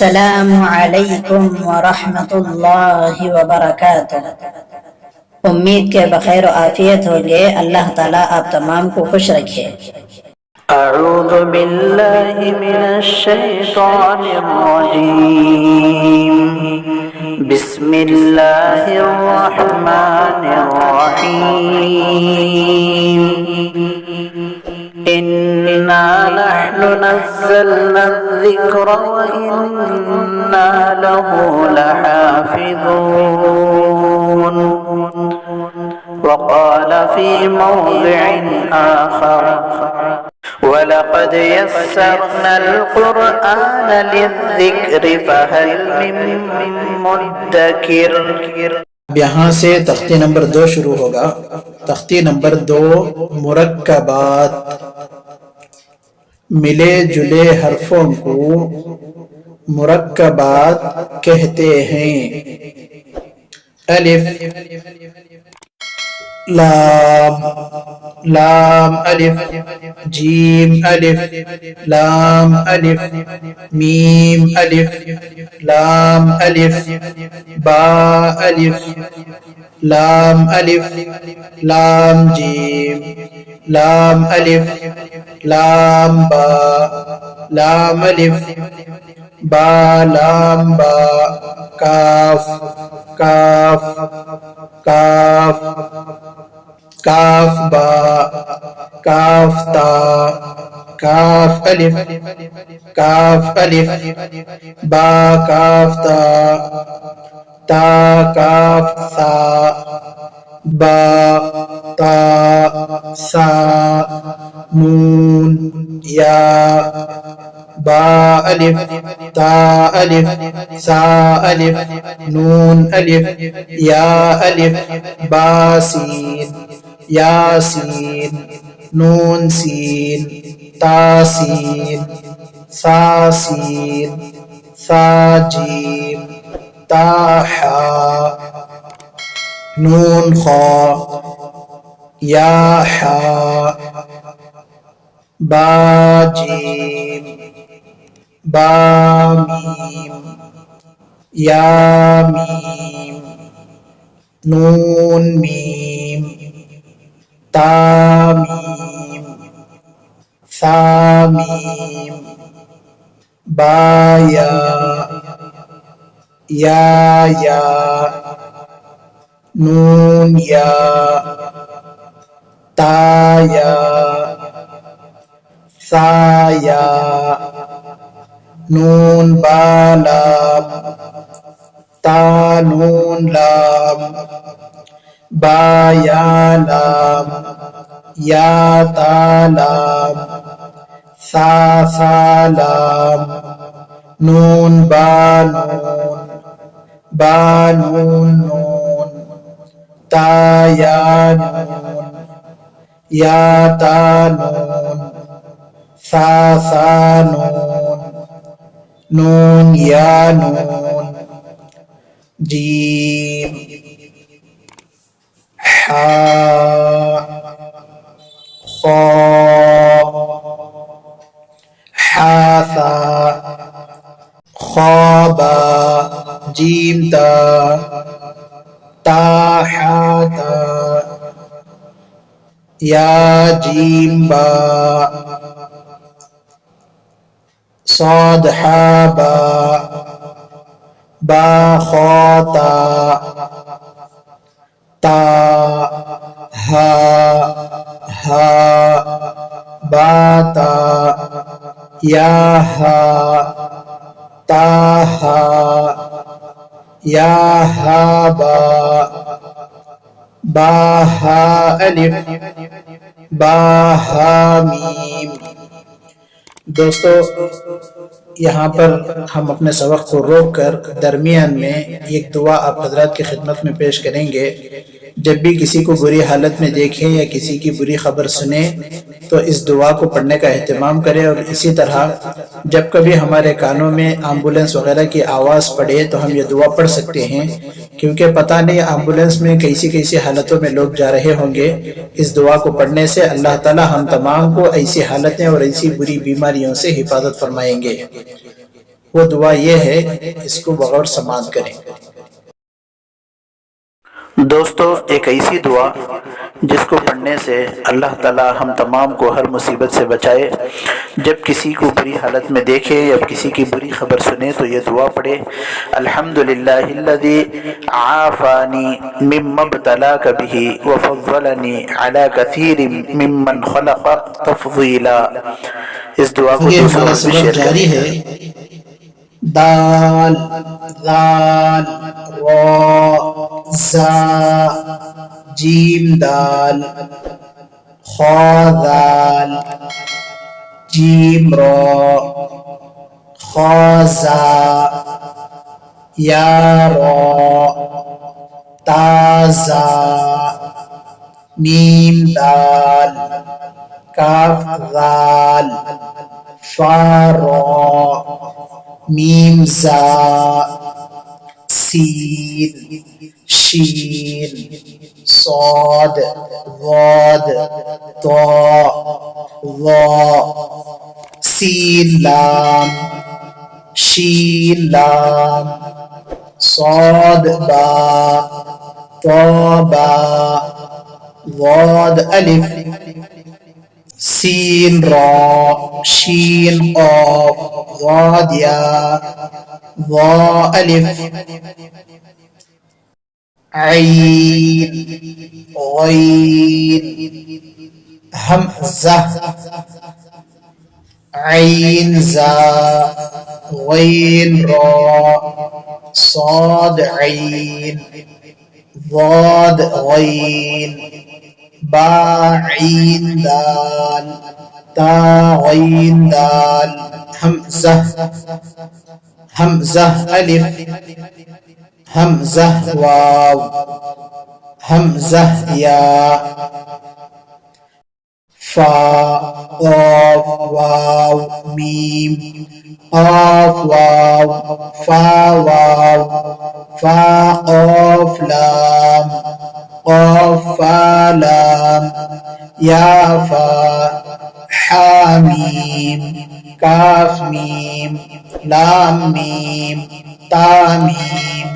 अस्सलामु अलैकुम व रहमतुल्लाहि व बरकातुहू। उम्मीद के बखैर आफियत होंगे। अल्लाह ताला आप तमाम को खुश रखे। अऊज़ु बिल्लाहि मिनश शैतानिर रजीम। बिस्मिल्लाहिर रहमानिर रहीम। इन्ना नहनु नज़्ज़लना ज़िक्र व इन्ना लहू लहाफ़िज़ून। वक़ाल फ़ी मौज़िइन आख़र वलक़द यस्सरनल क़ुरआन लिज़्ज़िक्रि फ़हल मिन मुद्दकिर। अब यहाँ से तख्ती नंबर 2 शुरू होगा। तख्ती नंबर 2 मुरक्कबात, मिले जुले हरफों को मुरक्कबात कहते हैं। अलिफ लाम, लाम अलिफ, जीम अलिफ, लाम अलिफ, मीम अलिफ, लाम अलिफ, बा अलिफ, लाम अलिफ, लाम जीम, लाम अलिफ, लाम बा, लाम अलिफ, बा लाम बा, काफ, काफ, काफ, काफ बा, काफ ता, काफ अलिफ, काफ अलिफ, बा काफ ता, ता काफ सा, बा ता सा, नून या, बा अलिफ, ता अलिफ, सा अलिफ, नून अलिफ, या अलिफ, बा सीन, या सीन, नून सीन, ता सीन, सा सीन, सा जीम, ता हा, नून खा, या हा, बा जीम, बा मीम, या मीम, नून मीम, ता मीम, सा मीम, बा या, या, नून या, ता या, सा या, नून बा लाम, ता नून लाम, बा या लाम, या ता लाम, सा सा लाम, नून बा नून, बा नून नून, ता या नून, या ता नून, सा सा नून, नून या नून, जीम, हा, खा, हासा, ख्वाबा, जीम ता, ता हाता, या जीम बा, साद हाबा, बा खाता, ता हा, हा, बाता, या हा, ता हा, या हा बा, बा हा अलिफ, बा हा मीम। दोस्तों, यहाँ पर हम अपने सबक को रोक कर दरमियान में एक दुआ आप हजरात की खिदमत में पेश करेंगे। जब भी किसी को बुरी हालत में देखें या किसी की बुरी खबर सुने तो इस दुआ को पढ़ने का एहतमाम करें। और इसी तरह जब कभी हमारे कानों में एम्बुलेंस वगैरह की आवाज़ पड़े तो हम ये दुआ पढ़ सकते हैं, क्योंकि पता नहीं एम्बुलेंस में कैसी कैसी हालतों में लोग जा रहे होंगे। इस दुआ को पढ़ने से अल्लाह ताला हम तमाम को ऐसी हालतें और ऐसी बुरी बीमारियों से हिफाजत फरमाएंगे। वो दुआ ये है, इसको बगौर समाअत करें। दोस्तों, एक ऐसी दुआ जिसको पढ़ने से अल्लाह ताला हम तमाम को हर मुसीबत से बचाए। जब किसी को बुरी हालत में देखे या किसी की बुरी खबर सुने तो ये दुआ पढ़े, अल्हम्दुलिल्लाहिल्लज़ी आफ़ानी मिम्मा इब्तलाक बिही व फ़ज़्ज़लनी अला कसीरिम मिम्मन खलक़ तफ़ज़ीला। इस दुआ को ये दूसरों हमारा में भी सबक शेयर जारी करें। है। दाल दाल रा जा जीम दाल खा दाल जीम रा खा जा या रा ताजा मीम दाल काफ दाल फा रा मीम जा सीन शीन صاد ضاد ضاء ظاء سين لام شين لام صاد باء طاء باء ضاد ألف سين راء شين قاف ضاد ياء ضاء ألف عين غين همزة عين زا غين را صاد عين ضاد غين با عين دال تا غين دال همزة همزة ألف همزة واو همزة يا فا قاف واو ميم قاف واو فا واو فا قاف لام قاف فا لام يا فا حاميم काफ मीम लाम मीम तामीम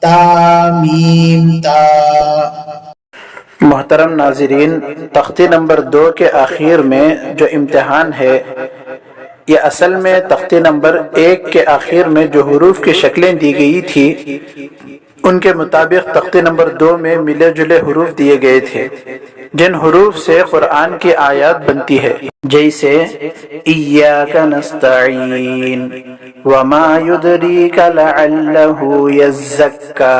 तामीम ता। मोहतरम नाज़रीन, तख्ती नंबर 2 के आखिर में जो इम्तिहान है, ये असल में तख्ती नंबर 1 के आखिर में जो हुरूफ की शक्लें दी गई थी उनके मुताबिक तख्ती नंबर 2 में मिले जुले हुरूफ दिए गए थे, जिन हुरूफ से कुरान की आयत बनती है, जैसे इय्याका नस्तईन वमा युदरीका लअल्लहु यज़्ज़क्का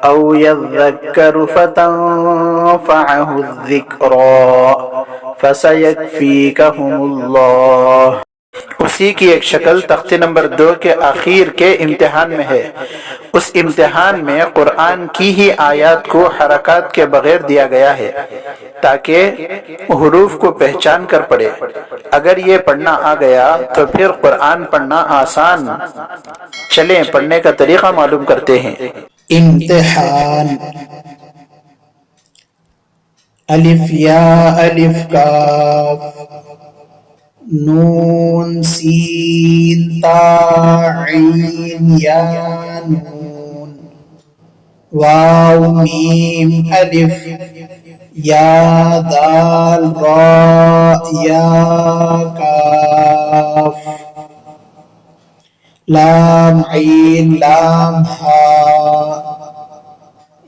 औ यज़्ज़क्करु फतंफ़अहु ज़िक्रा फसयक्फ़ीकहुमुल्लाह। उसी की एक शक्ल तख्ती नंबर 2 के आखिर के इम्तिहान में है। उस इम्तिहान में कुरान की ही आयत को हरकत के बगैर दिया गया है ताकि हुरूफ को पहचान कर पड़े। अगर ये पढ़ना आ गया तो फिर कुरान पढ़ना आसान। चलें पढ़ने का तरीका मालूम करते हैं। इम्तिहान अलिफ या अलिफ काफ नून सीन ता ईन या नून वाव मीम अलिफ या दाल रा या काफ लाम ईन लाम हा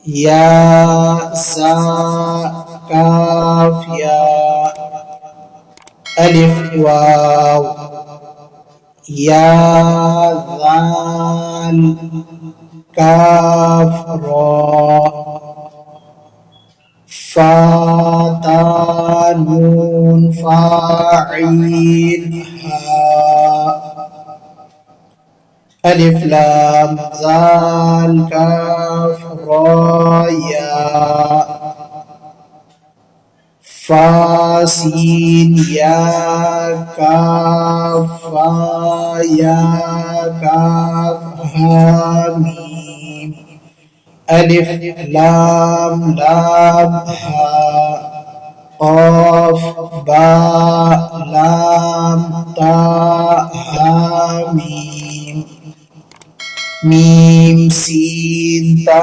या सा काफ या अलिफ वाव या दाल काफ रा फा ता नून फा ईन हा अलिफ लाम ज़ाल काफ रा या फा सीन या काफ फा या काफ हा मीम अलिफ लाम लाम हा क़ाफ बा लाम ता हा मीम, मीम सीन ता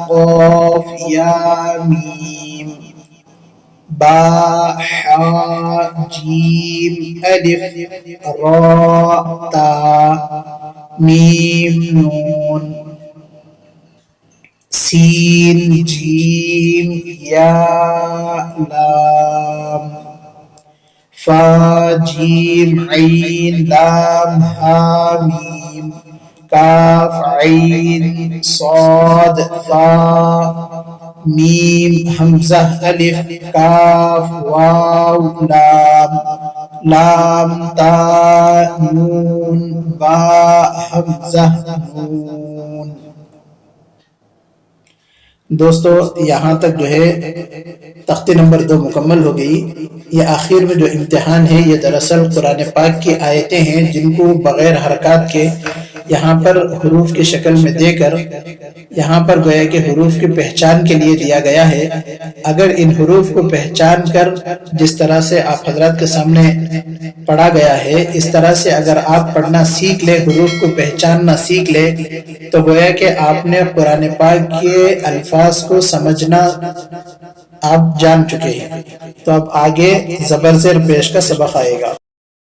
क़ाफ या मीम, बा हा जीम अलिफ रा ता, मीम नून, सीन जीम या लाम, फा जीम ऐन लाम हा मीम, काफ ऐन सॉद फा, मीम हमजा अलिफ काफ वाव लाम, लाम ता नून बा हमजा नून। दोस्तों यहाँ तक जो है तख्ती नंबर 2 मुकम्मल हो गई। ये आखिर में जो इम्तिहान है ये दरअसल कुरान पाक की आयतें हैं जिनको बग़ैर हरकत के यहाँ पर हुरूफ की शक्ल में देकर यहाँ पर गोया कि हुरूफ की पहचान के लिए दिया गया है। अगर इन हुरूफ को पहचान कर जिस तरह से आप हजरत के सामने पढ़ा गया है इस तरह से अगर आप पढ़ना सीख ले, हुरूफ को पहचानना सीख ले, तो गोया कि आपने कुरान पाक के अल्फाज को समझना आप जान चुके हैं। तो अब आगे ज़बर ज़ेर पेश का सबक आएगा।